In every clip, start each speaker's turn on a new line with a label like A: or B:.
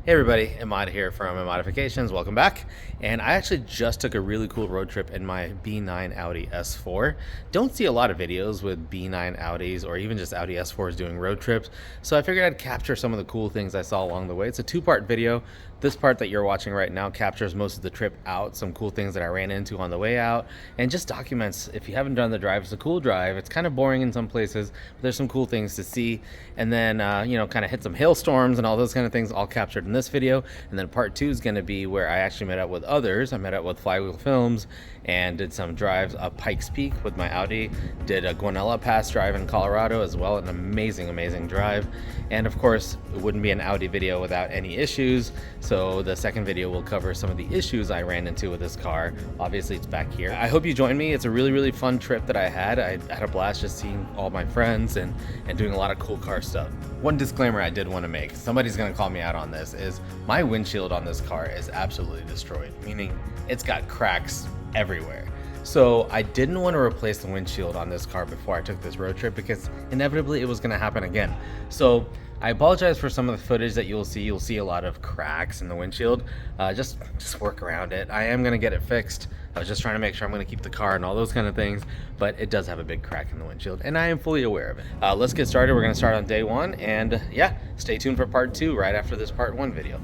A: Hey everybody, Imad here from Modifications. Welcome back. And I actually just took a really cool road trip in my B9 Audi S4. Don't see a lot of videos with B9 Audis or even just Audi S4s doing road trips, so I figured I'd capture some of the cool things I saw along the way. It's a two-part video. This part that you're watching right now captures most of the trip out, some cool things that I ran into on the way out, and just documents. If you haven't done the drive, it's a cool drive. It's kind of boring in some places, but there's some cool things to see. And then, kind of hit some hailstorms and all those kind of things all captured in this video. And then part two is going to be where I actually met up with others. I met up with Flywheel Films and did some drives up Pike's Peak with my Audi. Did a Guanella Pass drive in Colorado as well, an amazing drive. And of course, it wouldn't be an Audi video without any issues. So the second video will cover some of the issues I ran into with this car. Obviously, it's back here. I hope you join me. It's a really fun trip that I had. I had a blast just seeing all my friends and doing a lot of cool car stuff. One disclaimer I did want to make, somebody's going to call me out on this, is my windshield on this car is absolutely destroyed, meaning it's got cracks everywhere. So I didn't want to replace the windshield on this car before I took this road trip because inevitably it was going to happen again. So I apologize for some of the footage that you'll see. You'll see a lot of cracks in the windshield. Just work around it. I am going to get it fixed. I was just trying to make sure I'm going to keep the car and all those kind of things, but it does have a big crack in the windshield and I am fully aware of it. Let's get started. We're going to start on day one, and yeah, stay tuned for part two right after this part one video.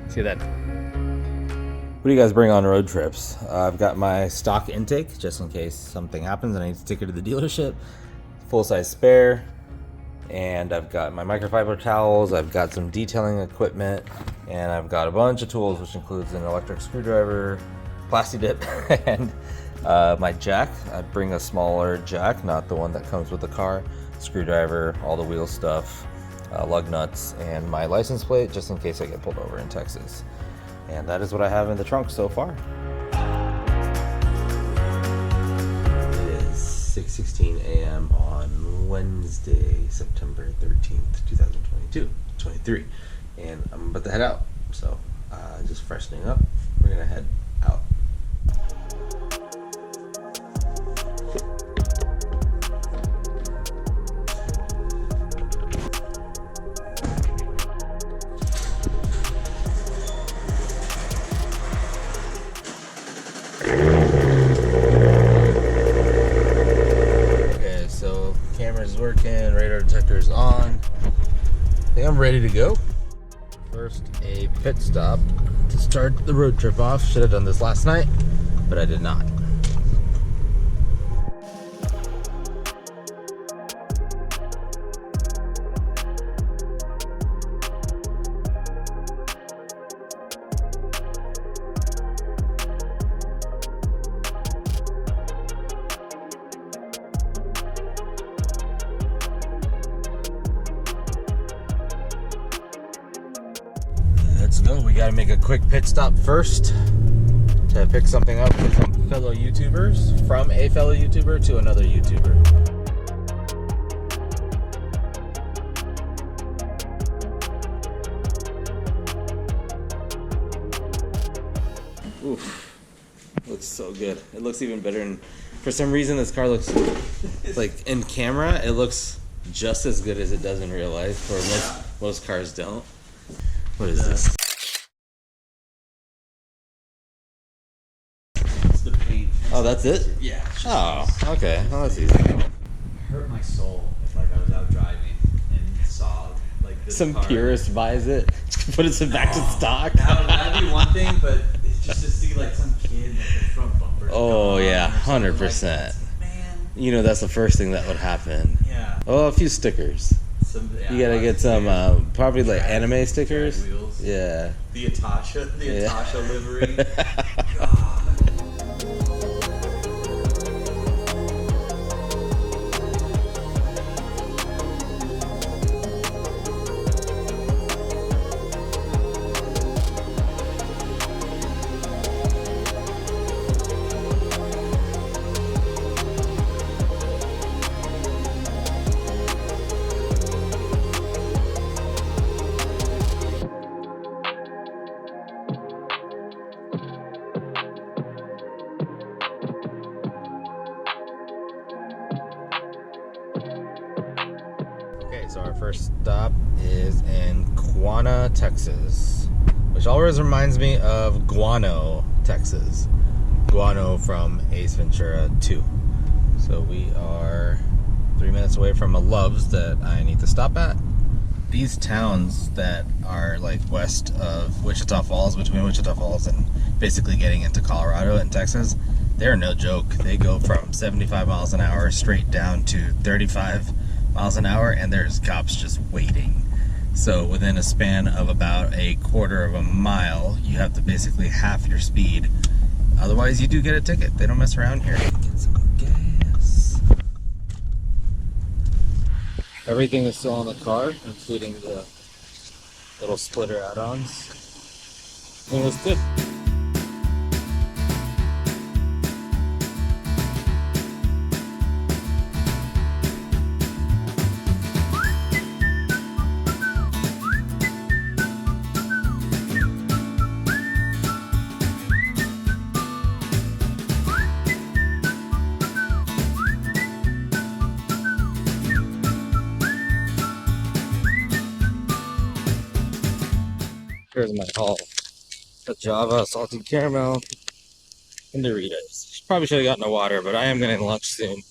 A: See you then. What do you guys bring on road trips? I've got my stock intake just in case something happens and I need to take it to the dealership. Full-size spare. And I've got my microfiber towels, I've got some detailing equipment, and I've got a bunch of tools, which includes an electric screwdriver, plasti dip, and my jack. I'd bring a smaller jack, not the one that comes with the car, screwdriver, all the wheel stuff, lug nuts, and my license plate, just in case I get pulled over in Texas. And that is what I have in the trunk so far. It is 6:16 a.m. on Wednesday, September 13th, 2023, and I'm about to head out. So just freshening up, we're gonna head out. Working, radar detector's on. I think I'm ready to go. First, a pit stop to start the road trip off. Should have done this last night, but I did not. Let's go. We got to make a quick pit stop first to pick something up with some fellow YouTubers, from a fellow YouTuber to another YouTuber. Oof, looks so good. It looks even better, and for some reason this car looks like in camera it looks just as good as it does in real life, or most cars don't. What is this?
B: It's the paint.
A: Oh, that's it?
B: Yeah.
A: Oh, okay. Well, that's easy.
B: Hurt my soul if like I was out driving and saw like this
A: Some
B: car.
A: purist buys it, puts it back to stock.
B: That'd be one thing, but it's just to see like some kid like the front bumper.
A: Oh yeah,
B: gone or something
A: 100%.
B: like, man.
A: You know that's the first thing that would happen.
B: Yeah.
A: Oh, a few stickers. You gotta get some probably like anime stickers.
B: Wheels.
A: Yeah.
B: The Atasha livery.
A: So our first stop is in Guanella, Texas. which always reminds me of Guano, Texas. Guano from Ace Ventura 2. So we are 3 minutes away from a Love's that I need to stop at. These towns that are like west of Wichita Falls, between Wichita Falls and basically getting into Colorado and Texas, they're no joke. They go from 75 miles an hour straight down to 35 miles an hour, and there's cops just waiting. So within a span of about a quarter of a mile, you have to basically half your speed. Otherwise, you do get a ticket. They don't mess around here. Get some gas. Everything is still on the car, including the little splitter add-ons. It was good. Here's my haul. A Java, salted caramel, and Doritos. Probably should have gotten a water, but I am getting lunch soon.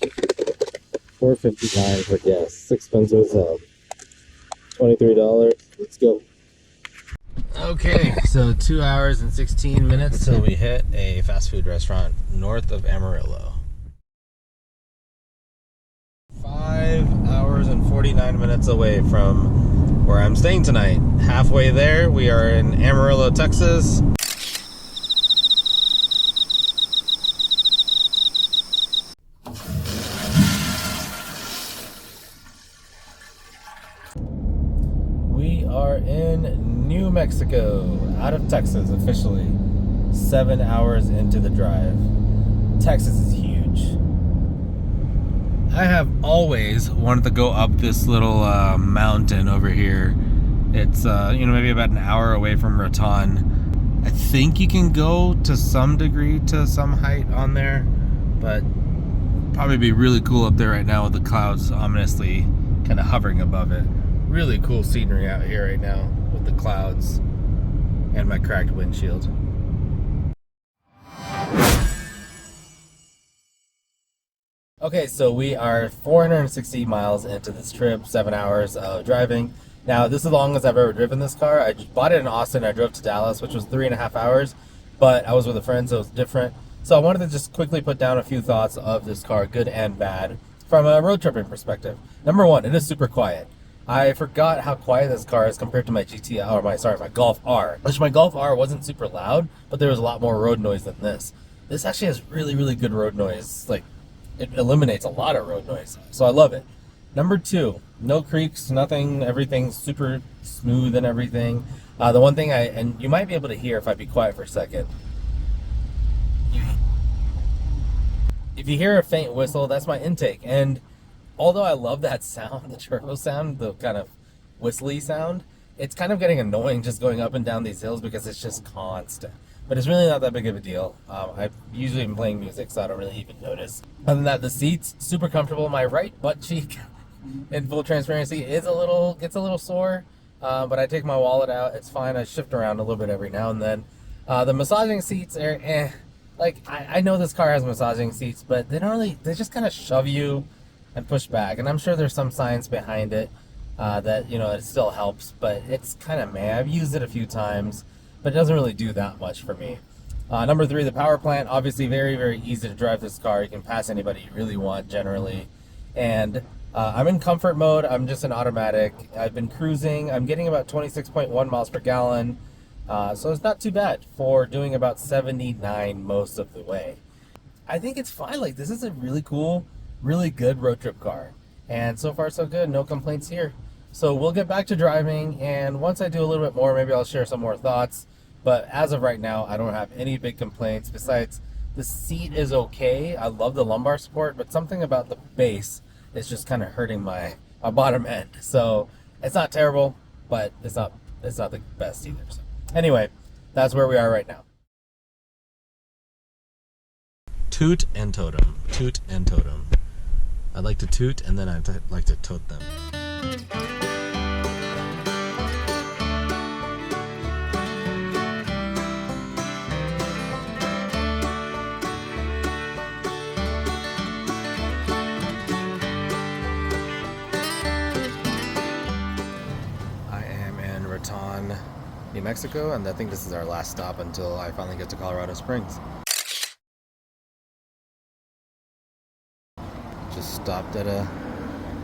A: $4.59 for gas. Expensive as hell. $23. Let's go. Okay, so 2 hours and 16 minutes till we hit a fast food restaurant north of Amarillo. 5 hours and 49 minutes away from where I'm staying tonight. Halfway there, we are in Amarillo, Texas. We are in New Mexico, out of Texas officially. 7 hours into the drive. Texas is huge. I have always wanted to go up this little mountain over here. It's maybe about an hour away from Raton. I think you can go to some degree to some height on there, but probably be really cool up there right now with the clouds ominously kind of hovering above it. Really cool scenery out here right now with the clouds and my cracked windshield. Okay, so we are 460 miles into this trip, 7 hours of driving. Now, this is the longest I've ever driven this car. I bought it in Austin. I drove to Dallas, which was 3.5 hours, but I was with a friend, so it was different. So I wanted to just quickly put down a few thoughts of this car, good and bad, from a road tripping perspective. Number one, it is super quiet. I forgot how quiet this car is compared to my my Golf R. Which my Golf R wasn't super loud, but there was a lot more road noise than this. This actually has really, really good road noise. Like, it eliminates a lot of road noise, so I love it. Number two, no creaks, nothing, everything's super smooth and everything. The one thing and you might be able to hear if I be quiet for a second. If you hear a faint whistle, that's my intake. And although I love that sound, the turbo sound, the kind of whistly sound, it's kind of getting annoying just going up and down these hills because it's just constant. But it's really not that big of a deal. I usually am playing music, so I don't really even notice. Other than that, the seats, super comfortable. My right butt cheek, in full transparency, gets a little sore. But I take my wallet out, it's fine. I shift around a little bit every now and then. The massaging seats are Like, I know this car has massaging seats, but they just kind of shove you and push back. And I'm sure there's some science behind it that, it still helps, but it's kind of meh. I've used it a few times, but it doesn't really do that much for me. Number three, the power plant. Obviously very, very easy to drive this car. You can pass anybody you really want generally. And I'm in comfort mode. I'm just an automatic. I've been cruising. I'm getting about 26.1 miles per gallon. So it's not too bad for doing about 79 most of the way. I think it's fine. Like, this is a really cool, really good road trip car. And so far so good. No complaints here. So we'll get back to driving, and once I do a little bit more, maybe I'll share some more thoughts. But as of right now, I don't have any big complaints. Besides, the seat is okay. I love the lumbar support, but something about the base is just kind of hurting my bottom end. So it's not terrible, but it's not the best either. So anyway, that's where we are right now. Toot and totem. Toot and totem. I'd like to toot, and then I'd like to tote them. I am in Raton, New Mexico, and I think this is our last stop until I finally get to Colorado Springs. Just stopped at a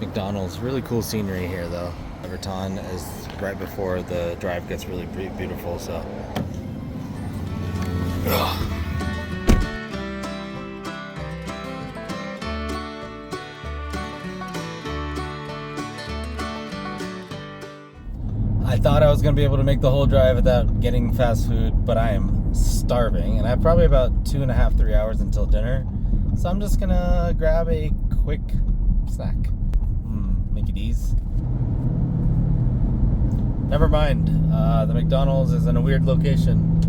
A: McDonald's. Really cool scenery here, though. Raton is right before the drive gets really beautiful, so. Ugh. I thought I was going to be able to make the whole drive without getting fast food, but I am starving, and I have probably about 2.5, 3 hours until dinner. So I'm just gonna grab a quick snack. Make it easy. Never mind. The McDonald's is in a weird location.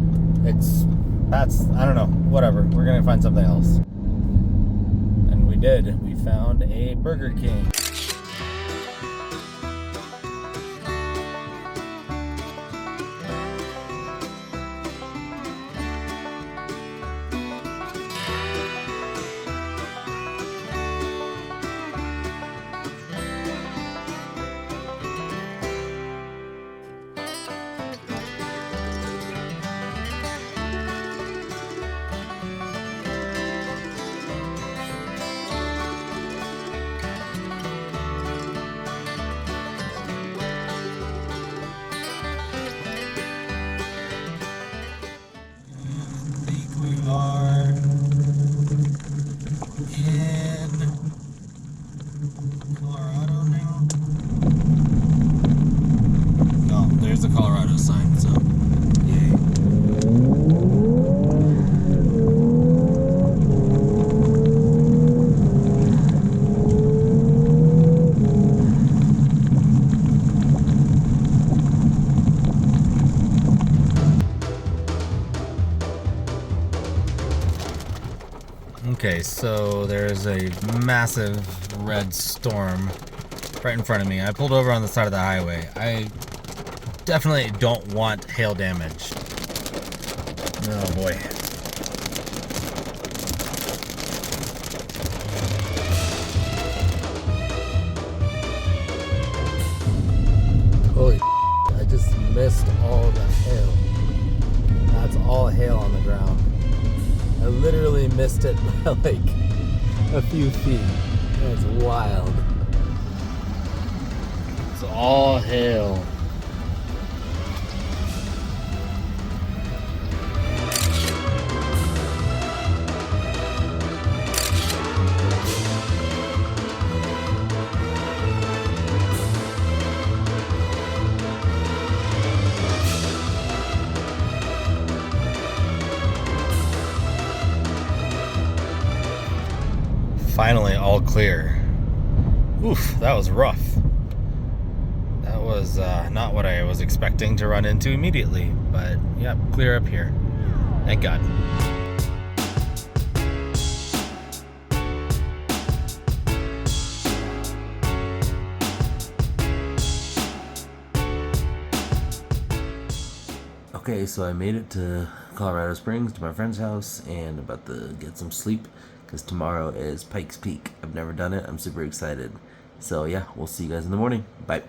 A: I don't know. Whatever. We're gonna find something else. And we did. We found a Burger King. There's a Colorado sign, so yay. Okay, so there's a massive red storm right in front of me. I pulled over on the side of the highway. I definitely don't want hail damage. Oh boy. Holy I just missed all the hail. That's all hail on the ground. I literally missed it by like a few feet. That's wild. It's all hail. Finally all clear. Oof, that was rough. That was not what I was expecting to run into immediately, but yeah, clear up here. Thank God. Okay, so I made it to Colorado Springs to my friend's house and about to get some sleep because tomorrow is Pike's Peak. I've never done it. I'm super excited. So yeah, we'll see you guys in the morning. Bye.